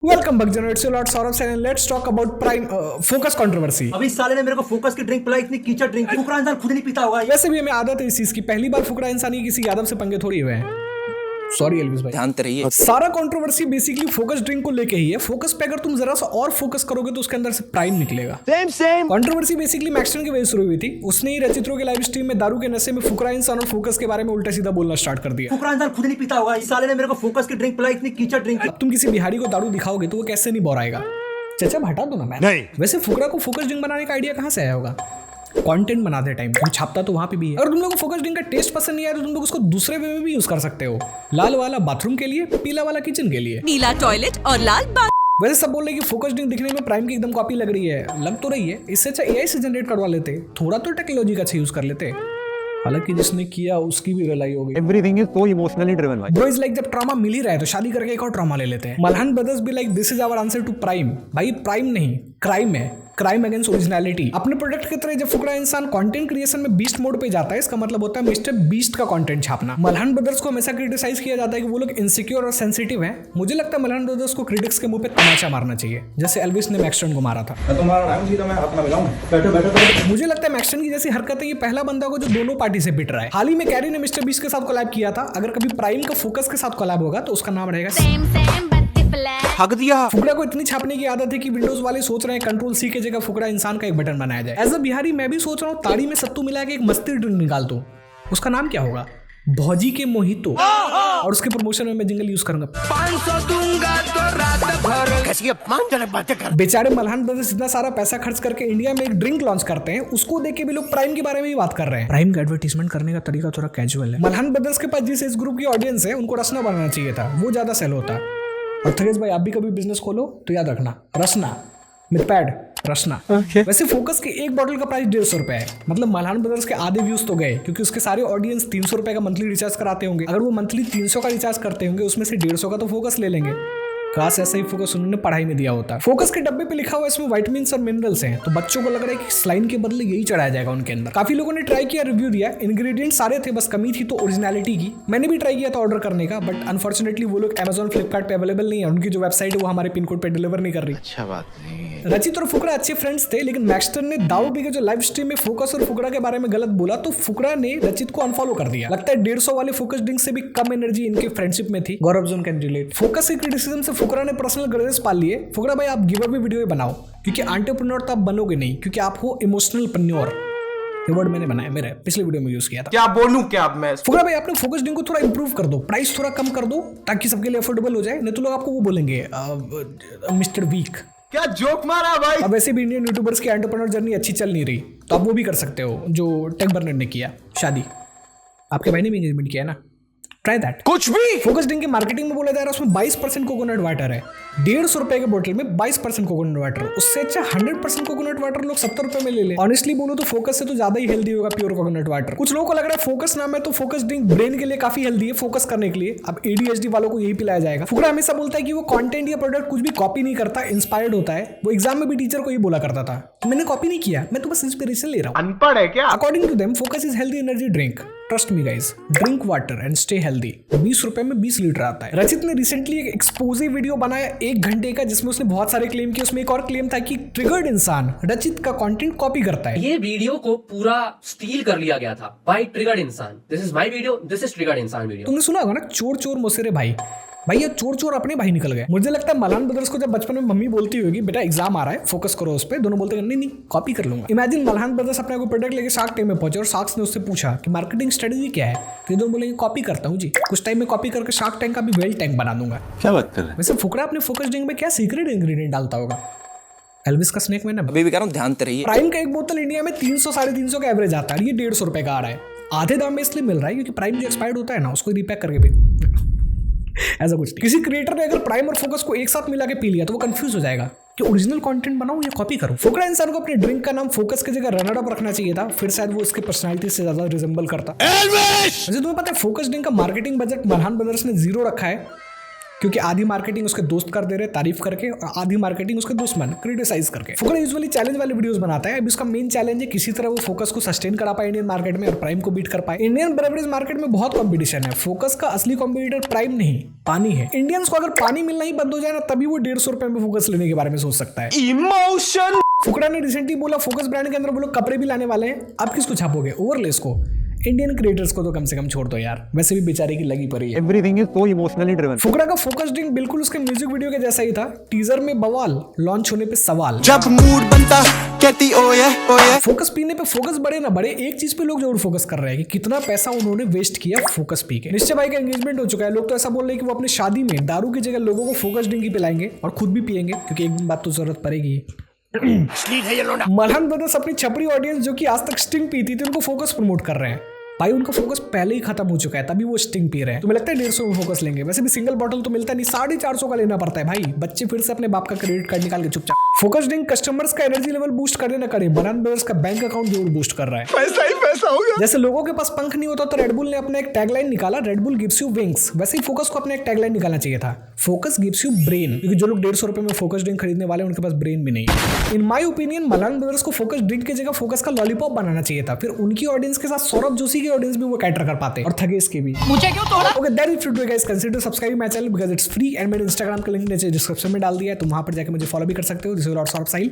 Welcome back जनरेट्स लॉट Saurabh Sain let's talk about Prime Focus controversy. अभी इस साले ने मेरे को फोकस की ड्रिंक पिलाई, इतनी कीचड़ ड्रिंक फुकरा इंसान खुद नहीं पीता होगा। वैसे भी हमें आदत है इस चीज की, पहली बार फुकरा इंसान ही किसी यादव से पंगे थोड़ी हुए हैं। सॉरी एल्विस भाई, ध्यान रहिए। सारा कंट्रोवर्सी बेसिकली फोकस ड्रिंक को लेके ही है। फोकस पे अगर तुम जरा सा और फोकस करोगे तो उसके अंदर से प्राइम निकलेगा। सेम कंट्रोवर्सी बेसिकली मैक्सटन की वजह से शुरू हुई थी। उसने ही रचित्रों के लाइव स्ट्रीम में दारू के नशे में फुकरा इंसान और फोकस के बारे में उल्टा सीधा बोलना स्टार्ट कर दिया। फुकरा इंसान खुद नहीं पीता होगा। इस साले ने मेरे को फोकस की ड्रिंक पिलाई, इतनी कीचड़ ड्रिंक। अब तुम किसी बिहारी को दारू दिखाओगे तो वो कैसे नहीं बोराएगा। चाचा हटा दो ना मैं नहीं। वैसे फुकरा को फोकस ड्रिंक बनाने का आइडिया कहाँ से आया होगा? कंटेंट बनाते टाइम वो छापता तो वहां पे भी है। अगर तुम लोग को फोकस ड्रिंक का टेस्ट पसंद नहीं आया तो तुम लोग उसको दूसरे वे में भी यूज कर सकते हो। लाल वाला बाथरूम के लिए, पीला वाला किचन के लिए, नीला टॉयलेट और लाल बाथ। वैसे सब बोल रहे कि फोकस ड्रिंक दिखने में प्राइम की एकदम कॉपी लग रही है। लग तो रही है, इससे अच्छा एआई से जनरेट करवा लेते, थोड़ा तो टेक्नोलॉजी का अच्छा यूज कर लेते। हालांकि जिसने किया उसकी भी रिलाई हो गई। Everything is so emotionally driven भाई। ब्रो इज लाइक जब ट्रॉमा मिल ही रहा है तो शादी करके एक और ट्रॉमा ले लेते हैं। मल्हान ब्रदर्स भी like this is our answer to Prime. भाई प्राइम नहीं, क्राइम है। Crime against originality. अपने प्रोडक्ट की तरह जब फुकरा इंसान कंटेंट क्रिएशन में बीस्ट मोड पे जाता है, इसका मतलब होता है मिस्टर बीस्ट का कंटेंट छापना। मल्हान ब्रदर्स को हमेशा क्रिटिसाइज किया जाता है कि वो लोग इनसिक्योर और सेंसिटिव हैं। मुझे लगता है मल्हान ब्रदर्स को क्रिटिक्स के मुंह पे तमाचा मारना चाहिए, जैसे एल्विस ने मैक्सटन को मारा था। मुझे लगता है मैक्सटन की जैसी हरकतें ये पहला बंदा को जो दोनों पार्टी से पिट रहा है। हाल ही में कैरी ने मिस्टर बीस्ट के साथ कोलैब किया था। अगर कभी प्राइम का फोकस के साथ कोलैब होगा तो उसका नाम रहेगा हक दिया। फुकरा को इतनी छापने की आदत है कि विंडोज वाले सोच रहे हैं कंट्रोल सी के जगह फुकरा इंसान का एक बटन बनाया जाए। एज अ बिहारी मैं भी सोच रहा हूँ ताड़ी में सत्तू मिला के एक मस्ती ड्रिंक निकाल दो। उसका नाम क्या होगा? भौजी के मोहितो। और उसके प्रमोशन में मैं जिंगल यूज करूंगा। 500 दूंगा तो रात भर। कैसी अपमानजनक बातें कर। बेचारे मल्हान ब्रदर्स इतना सारा पैसा खर्च करके इंडिया में एक ड्रिंक लॉन्च करते हैं, उसको देख के भी लोग प्राइम के बारे में ही बात कर रहे हैं। प्राइम का एडवर्टीजमेंट करने का तरीका थोड़ा कैजुअल है। मल्हान ब्रदर्स के पास जिस एज ग्रुप की ऑडियंस है उनको रसना बनाना चाहिए था, वो ज्यादा सेल होता। और थकेश भाई आप भी कभी बिजनेस खोलो तो याद रखना रसना मिथपैड रसना। वैसे फोकस की एक बॉटल का प्राइस 150 रुपए है। मतलब मल्हान ब्रदर्स के आधे व्यूज तो गए क्योंकि उसके सारे ऑडियंस 300 रुपए का मंथली रिचार्ज कराते होंगे। अगर वो मंथली 300 का रिचार्ज करते होंगे उसमें से 150 का तो फोकस ले लेंगे। काश ऐसा ही फोकस उन्होंने पढ़ाई में दिया होता। फोकस के डब्बे पे लिखा हुआ इसमें विटामिन्स और मिनरल्स हैं, तो बच्चों को लग रहा है कि स्लाइन के बदले यही चढ़ाया जाएगा उनके अंदर। काफी लोगों ने ट्राई किया, रिव्यू दिया, इंग्रेडिएंट सारे थे, बस कमी थी तो ओरिजिनलिटी की। मैंने भी ट्राई किया था ऑर्डर करने का, बट अनफॉर्चुनेटली वो लोग Amazon फ्लिपकार्ट पे अवेलेबल नहीं है। उनकी जो वेबसाइट है वो हमारे पिन कोड पे डिलीवर नहीं कर रही। अच्छा बात नहीं। रचित और फुकरा अच्छे फ्रेंड्स थे, लेकिन मैक्सटन ने दाऊ पी के जो लाइव स्ट्रीम में फोकस और फुकरा के बारे में गलत बोला तो फुकरा ने रचित को अनफॉलो कर दिया। लगता है 150 वाले फोकस ड्रिंक से भी कम एनर्जी इनके फ्रेंडशिप में थी। गौरव जोन कैन रिलेट। फोकस के क्रिटिसिज्म से फुकरा ने पर्सनल ग्रजेस पाल लिए। फुकरा भाई आप गिव अवे वीडियो बनाओ, क्योंकि एंटरप्रेन्योर तो आप बनोगे नहीं, क्योंकि आप हो इमोशनल प्रन्योर। ये वर्ड मैंने बनाया, मेरे पिछले वीडियो में यूज किया था। क्या बोलूं क्या अब मैं? फुकरा भाई आपने फोकस ड्रिंक को थोड़ा इंप्रूव कर दो, प्राइस थोड़ा कम कर दो ताकि सबके लिए अफोर्डेबल हो जाए। नहीं तो लोग आपको वो बोलेंगे मिस्टर वीक। क्या जोक मारा भाई? अब वैसे भी इंडियन यूट्यूबर्स की एंटरप्रेन्योर जर्नी अच्छी चल नहीं रही, तो आप वो भी कर सकते हो जो टेक बर्नर ने किया। शादी आपके भाई ने भी एंगेजमेंट किया है ना, ट्राई दैट। कुछ भी फोकस ड्रिंक की मार्केटिंग में बोला जा रहा है उसमें 22% कोकोनट वाटर है। 150 रुपए के बोतल में 22% कोकोनट वाटर। उससे अच्छा 100% कोकोनट वाटर लोग 70 रुपए में ले ले। ऑनेस्टली बोलो तो फोकस से तो ज्यादा ही हेल्दी होगा प्योर कोकोनट वाटर। कुछ लोगों को लग रहा है फोकस नाम है तो फोकस ड्रिंक ब्रेन के लिए काफी हेल्दी है, फोकस करने के लिए। अब ADHD वालों को यही पिलाया जाएगा। फुकरा हमेशा बोलता है कि वो कंटेंट या प्रोडक्ट कुछ भी कॉपी नहीं करता, इंस्पायर्ड होता है। वो एग्जाम में भी टीचर को ही बोला करता था, मैंने कॉपी नहीं किया, मैं तो बस इंस्पिरेशन ले रहा हूँ। अनपढ़ है क्या? According to them Focus is healthy energy drink. Trust me guys, drink water and stay healthy. 20 रुपए में 20 लीटर आता है। रचित ने रिसेंटली एक एक्सपोजे वीडियो बनाया 1 घंटे का, जिसमें उसने बहुत सारे क्लेम किए। उसमें एक और क्लेम था कि ट्रिगर्ड इंसान रचित का कंटेंट कॉपी करता है। ये वीडियो को पूरा स्टील कर लिया गया था बाय ट्रिगर्ड इंसान। This is my video, this is triggered इंसान वीडियो। तुमने सुना होगा ना, चोर चोर मोसेरे भाई। भाई ये चोर चोर अपने भाई निकल गए। मुझे लगता है मल्हान ब्रदर्स को जब बचपन में मम्मी बोलती होगी बेटा एग्जाम आ रहा है फोकस करो उस पर, दोनों बोलते हैं नहीं नहीं कॉपी कर लूंगा। इमेजिन मल्हान ब्रदर्स अपने को प्रोडक्ट लेके शार्क टैंक में पहुंचे और शार्क्स ने उससे पूछा कि मार्केटिंग स्ट्रेटेजी क्या है, तो दोनों बोलेंगे कॉपी करता हूँ जी, कुछ टाइम में कॉपी करके शार्क टैंक का भी वेल टैंक बना दूंगा। क्या बात कर रहे हैं? वैसे फुकरा अपने फोकस ड्रिंक में क्या सीक्रेट इंग्रेडिएंट डालता होगा? एल्विस का स्नैक में ना अभी भी कह रहा हूँ ध्यान रहिए। प्राइम का एक बोतल इंडिया में 300 350 का एवरेज आता है, ये 150 रुपए का आ रहा है। आधे दाम में इसलिए मिल रहा है क्योंकि प्राइम जो एक्सपायर्ड होता है ना उसको रिपैक करके भी ऐसा कुछ नहीं। किसी क्रिएटर ने अगर प्राइम और फोकस को एक साथ मिला के पी लिया तो वो कंफ्यूज हो जाएगा कि ओरिजिनल कंटेंट बनाऊं या कॉपी करूं। फुकरा इंसान को अपने ड्रिंक का नाम फोकस की जगह रनर अप रखना चाहिए था, फिर शायद वो उसकी पर्सनालिटी से ज्यादा रिजेंबल करता। वैसे तुम्हें पता है फोकस ड्रिंक का मार्केटिंग बजट मल्हान ब्रदर्स ने 0 रखा है। क्योंकि आधी मार्केटिंग उसके दोस्त कर दे रहे तारीफ करके और आधी मार्केटिंग उसके दुश्मन क्रिटिसाइज करके। फुकरा यूजुअली चैलेंज वाले वीडियोस बनाता है। अब इसका मेन चैलेंज है किसी तरह वो फोकस को सस्टेन करा पाए इंडियन मार्केट में और प्राइम को बीट कर पाए। इंडियन बेवरेज मार्केट में बहुत कंपटीशन है। फोकस का असली कॉम्पिटिटर प्राइम नहीं पानी है। इंडियंस को अगर पानी मिलना ही बंद हो जाए ना तभी वो 150 रुपए में फोकस लेने के बारे में सोच सकता है। इमोशन। फुकरा ने रिसेंटली बोला फोकस ब्रांड के अंदर वो लोग कपड़े भी लाने वाले हैं। अब किसको छापोगे? ओवरलेस को? इंडियन क्रिएटर्स को तो कम से कम छोड़ दो यार, वैसे भी बेचारे की लगी पड़ी है। Everything is so emotionally driven. Fukrey का फोकस ड्रिंक बिल्कुल उसके म्यूजिक वीडियो के जैसा ही था। टीजर में बवाल, लॉन्च होने पे सवाल। जब मूड बनता कहती ओए फोकस पीने पे फोकस बढ़े ना बढ़े, एक चीज पे लोग जरूर फोकस कर रहे हैं कि कितना पैसा उन्होंने वेस्ट किया फोकस पी के। निश्चय भाई का एंगेजमेंट हो चुका है। लोग तो ऐसा बोल रहे हैं कि वो अपनी शादी में दारू की जगह लोगों को फोकस ड्रिंक ही पिलाएंगे और खुद भी पिएंगे, क्योंकि एक बात तो जरूरत पड़ेगी। मलहन ब्रदर्स अपनी छपरी ऑडियंस जो कि आज तक स्टिंग पीती थी उनको फोकस प्रमोट कर रहे हैं। भाई उनका फोकस पहले ही खत्म हो चुका है तभी वो स्टिंग पी रहे हैं। तुम्हें लगता है 150 में फोकस लेंगे? वैसे भी सिंगल बॉटल तो मिलता नहीं, 450 का लेना पड़ता है भाई। बच्चे फिर से अपने बाप का क्रेडिट कार्ड निकाल के चुपचाप। फोकस ड्रिंक कस्टमर्स का एनर्जी लेवल बूस्ट करे ना करे, मलहन ब्रदर्स का बैंक अकाउंट जरूर बूस्ट कर रहा है। पैसा ही पैसा होगा। जैसे लोगों के पास पंख नहीं होता तो रेडबुल ने अपना एक टैगलाइन निकाला, रेडबुल गिव्स यू विंग्स। वैसे ही फोकस को अपना एक टैगलाइन निकालना चाहिए था, फोकस गिव्स यू ब्रेन। क्योंकि जो लोग 150 रुपए में फोकस ड्रिंक खरीदने वाले उनके पास ब्रेन भी नहीं है। In my opinion Malhan brothers को फोकस ड्रिंक की जगह फोकस का लॉलीपॉप बनाना चाहिए था। फिर उनकी ऑडियंस के साथ सौरभ जोशी की ऑडियंस भी वो कैटर कर पाते और थगेश के भी। मुझे क्यों तोड़ा? Okay that is it guys, consider subscribe my channel because it's free and मेरे इंस्टाग्राम का लिंक नीचे डिस्क्रिप्शन में डाल दिया है, तुम वहां पर जाकर मुझे फॉलो भी कर सकते हो। This is Lord Saurabh Sahil.